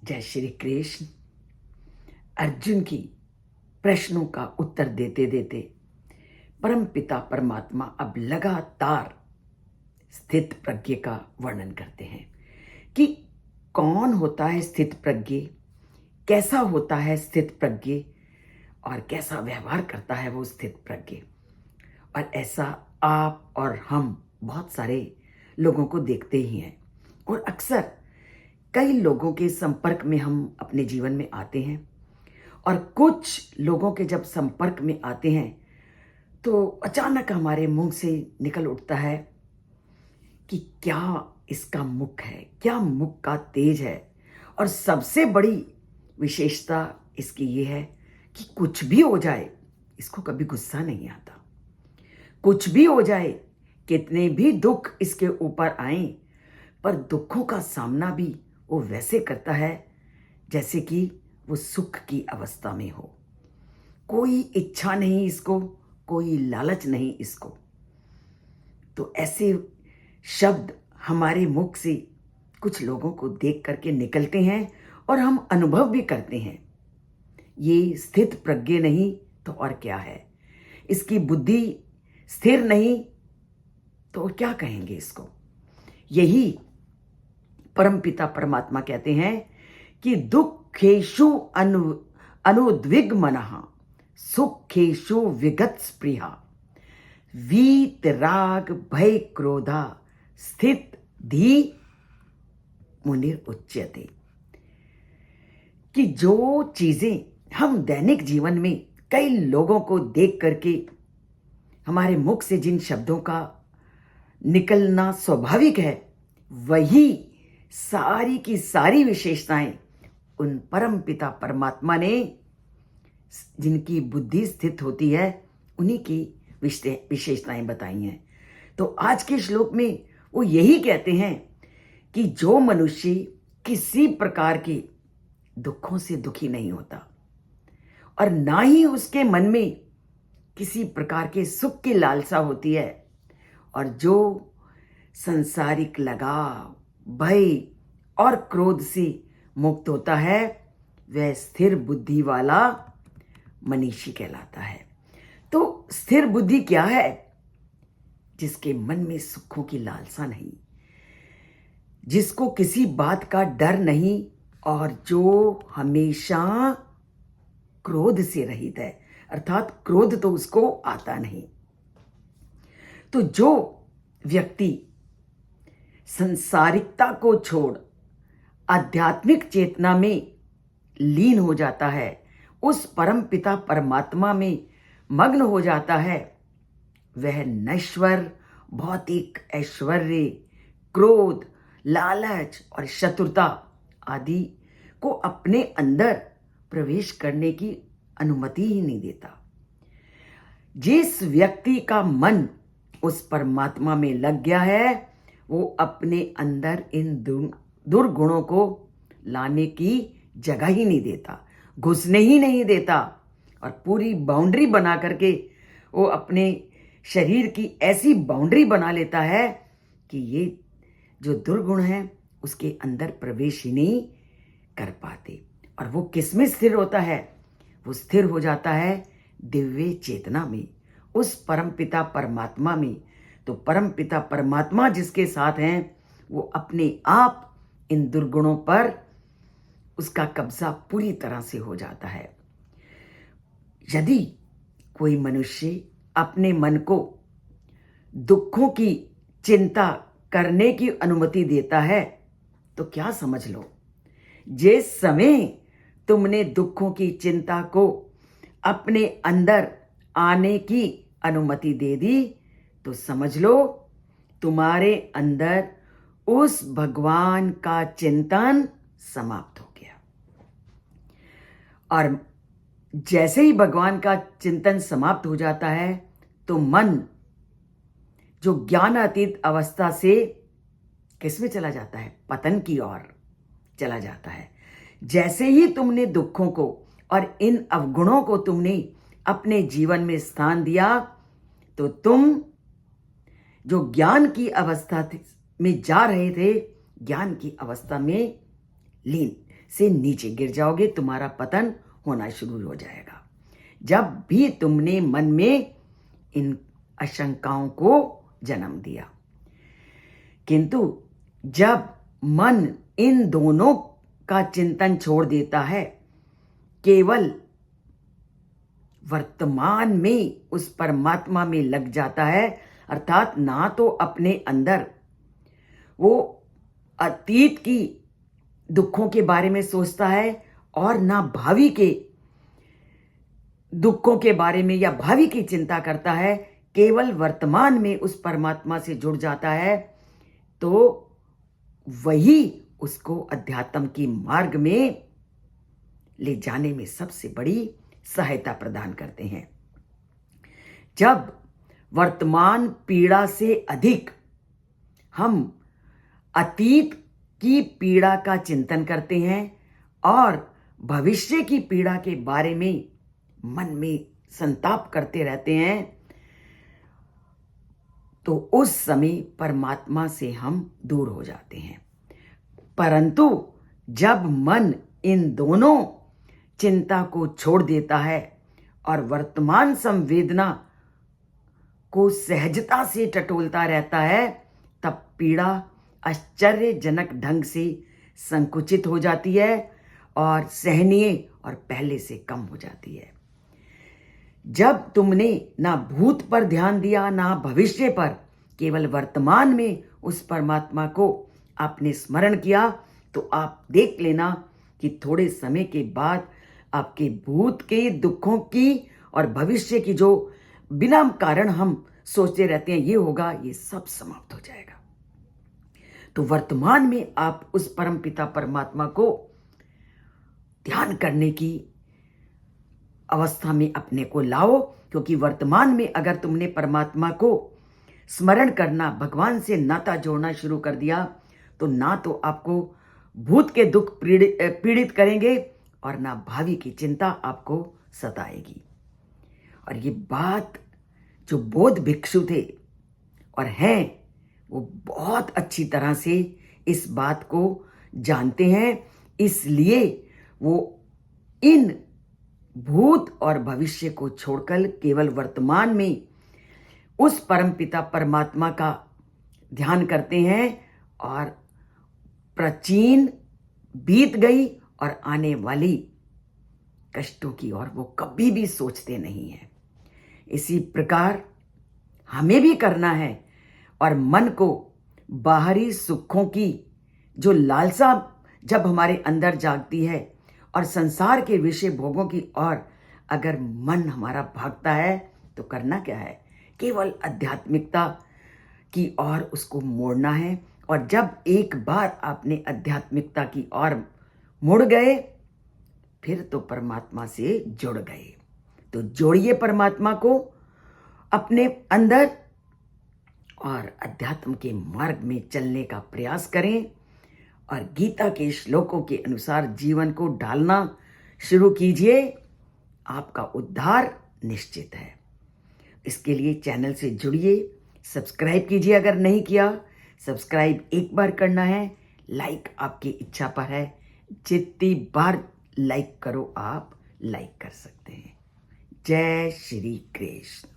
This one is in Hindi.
जय श्री कृष्ण। अर्जुन की प्रश्नों का उत्तर देते देते परमपिता परमात्मा अब लगातार स्थित प्रज्ञ का वर्णन करते हैं कि कौन होता है स्थित प्रज्ञ, कैसा होता है स्थित प्रज्ञ और कैसा व्यवहार करता है वो स्थित प्रज्ञ। और ऐसा आप और हम बहुत सारे लोगों को देखते ही हैं और अक्सर कई लोगों के संपर्क में हम अपने जीवन में आते हैं और कुछ लोगों के जब संपर्क में आते हैं तो अचानक हमारे मुंह से निकल उठता है कि क्या इसका मुख है, क्या मुख का तेज है। और सबसे बड़ी विशेषता इसकी ये है कि कुछ भी हो जाए इसको कभी गुस्सा नहीं आता। कुछ भी हो जाए, कितने भी दुख इसके ऊपर आए, पर दुखों का सामना भी वो वैसे करता है जैसे कि वो सुख की अवस्था में हो। कोई इच्छा नहीं इसको, कोई लालच नहीं इसको। तो ऐसे शब्द हमारे मुख से कुछ लोगों को देख करके निकलते हैं और हम अनुभव भी करते हैं। ये स्थित प्रज्ञ नहीं तो और क्या है। इसकी बुद्धि स्थिर नहीं तो क्या कहेंगे इसको। यही परमपिता परमात्मा कहते हैं कि दुखेषु अनुद्विग मनः सुखेषु विगत स्पृहा वीत राग भय क्रोधा स्थित धी मुनिर उच्यते। कि जो चीजें हम दैनिक जीवन में कई लोगों को देख करके हमारे मुख से जिन शब्दों का निकलना स्वाभाविक है, वही सारी की सारी विशेषताएं उन परम पिता परमात्मा ने जिनकी बुद्धि स्थित होती है उन्हीं की विशेषताएं बताई हैं। तो आज के श्लोक में वो यही कहते हैं कि जो मनुष्य किसी प्रकार के दुखों से दुखी नहीं होता और ना ही उसके मन में किसी प्रकार के सुख की लालसा होती है, और जो संसारिक लगाव भय और क्रोध से मुक्त होता है, वह स्थिर बुद्धि वाला मनीषी कहलाता है। तो स्थिर बुद्धि क्या है? जिसके मन में सुखों की लालसा नहीं, जिसको किसी बात का डर नहीं और जो हमेशा क्रोध से रहित है, अर्थात क्रोध तो उसको आता नहीं। तो जो व्यक्ति संसारिकता को छोड़ आध्यात्मिक चेतना में लीन हो जाता है, उस परम पिता परमात्मा में मग्न हो जाता है, वह नश्वर भौतिक ऐश्वर्य, क्रोध, लालच और शत्रुता आदि को अपने अंदर प्रवेश करने की अनुमति ही नहीं देता। जिस व्यक्ति का मन उस परमात्मा में लग गया है, वो अपने अंदर इन दुर्गुणों को लाने की जगह ही नहीं देता, घुसने ही नहीं देता, और पूरी बाउंड्री बना करके वो अपने शरीर की ऐसी बाउंड्री बना लेता है कि ये जो दुर्गुण है उसके अंदर प्रवेश ही नहीं कर पाते। और वो किस में स्थिर होता है? वो स्थिर हो जाता है दिव्य चेतना में, उस परमपिता परमात्मा में। तो परमपिता परमात्मा जिसके साथ हैं, वो अपने आप इन दुर्गुणों पर उसका कब्जा पूरी तरह से हो जाता है। यदि कोई मनुष्य अपने मन को दुखों की चिंता करने की अनुमति देता है, तो क्या समझ लो, जिस समय तुमने दुखों की चिंता को अपने अंदर आने की अनुमति दे दी, तो समझ लो तुम्हारे अंदर उस भगवान का चिंतन समाप्त हो गया। और जैसे ही भगवान का चिंतन समाप्त हो जाता है, तो मन जो ज्ञानातीत अवस्था से किसमें चला जाता है? पतन की ओर चला जाता है। जैसे ही तुमने दुखों को और इन अवगुणों को तुमने अपने जीवन में स्थान दिया, तो तुम जो ज्ञान की अवस्था में जा रहे थे, ज्ञान की अवस्था में लीन से नीचे गिर जाओगे, तुम्हारा पतन होना शुरू हो जाएगा। जब भी तुमने मन में इन आशंकाओं को जन्म दिया, किंतु जब मन इन दोनों का चिंतन छोड़ देता है, केवल वर्तमान में उस परमात्मा में लग जाता है, अर्थात ना तो अपने अंदर वो अतीत की दुखों के बारे में सोचता है और ना भावी के दुखों के बारे में या भावी की चिंता करता है, केवल वर्तमान में उस परमात्मा से जुड़ जाता है, तो वही उसको अध्यात्म की मार्ग में ले जाने में सबसे बड़ी सहायता प्रदान करते हैं। जब वर्तमान पीड़ा से अधिक हम अतीत की पीड़ा का चिंतन करते हैं और भविष्य की पीड़ा के बारे में मन में संताप करते रहते हैं, तो उस समय परमात्मा से हम दूर हो जाते हैं। परंतु जब मन इन दोनों चिंता को छोड़ देता है और वर्तमान संवेदना को सहजता से टटोलता रहता है, तब पीड़ा आश्चर्यजनक ढंग से संकुचित हो जाती है और सहनीय और पहले से कम हो जाती है। जब तुमने ना भूत पर ध्यान दिया ना भविष्य पर, केवल वर्तमान में उस परमात्मा को आपने स्मरण किया, तो आप देख लेना कि थोड़े समय के बाद आपके भूत के दुखों की और भविष्य की जो बिना कारण हम सोचते रहते हैं ये होगा, ये सब समाप्त हो जाएगा। तो वर्तमान में आप उस परमपिता परमात्मा को ध्यान करने की अवस्था में अपने को लाओ, क्योंकि वर्तमान में अगर तुमने परमात्मा को स्मरण करना, भगवान से नाता जोड़ना शुरू कर दिया, तो ना तो आपको भूत के दुख पीड़ित करेंगे और ना भावी की चिंता आपको सताएगी। और ये बात जो बौद्ध भिक्षु थे और हैं, वो बहुत अच्छी तरह से इस बात को जानते हैं, इसलिए वो इन भूत और भविष्य को छोड़कर केवल वर्तमान में उस परमपिता परमात्मा का ध्यान करते हैं और प्राचीन बीत गई और आने वाली कष्टों की ओर वो कभी भी सोचते नहीं हैं। इसी प्रकार हमें भी करना है और मन को बाहरी सुखों की जो लालसा जब हमारे अंदर जागती है और संसार के विषय भोगों की ओर अगर मन हमारा भागता है, तो करना क्या है, केवल आध्यात्मिकता की ओर उसको मोड़ना है। और जब एक बार आपने आध्यात्मिकता की ओर मुड़ गए, फिर तो परमात्मा से जुड़ गए। तो जोड़िए परमात्मा को अपने अंदर और अध्यात्म के मार्ग में चलने का प्रयास करें और गीता के श्लोकों के अनुसार जीवन को ढालना शुरू कीजिए। आपका उद्धार निश्चित है। इसके लिए चैनल से जुड़िए, सब्सक्राइब कीजिए अगर नहीं किया। सब्सक्राइब एक बार करना है, लाइक आपकी इच्छा पर है, जितनी बार लाइक करो आप लाइक कर सकते हैं। जय श्री कृष्ण।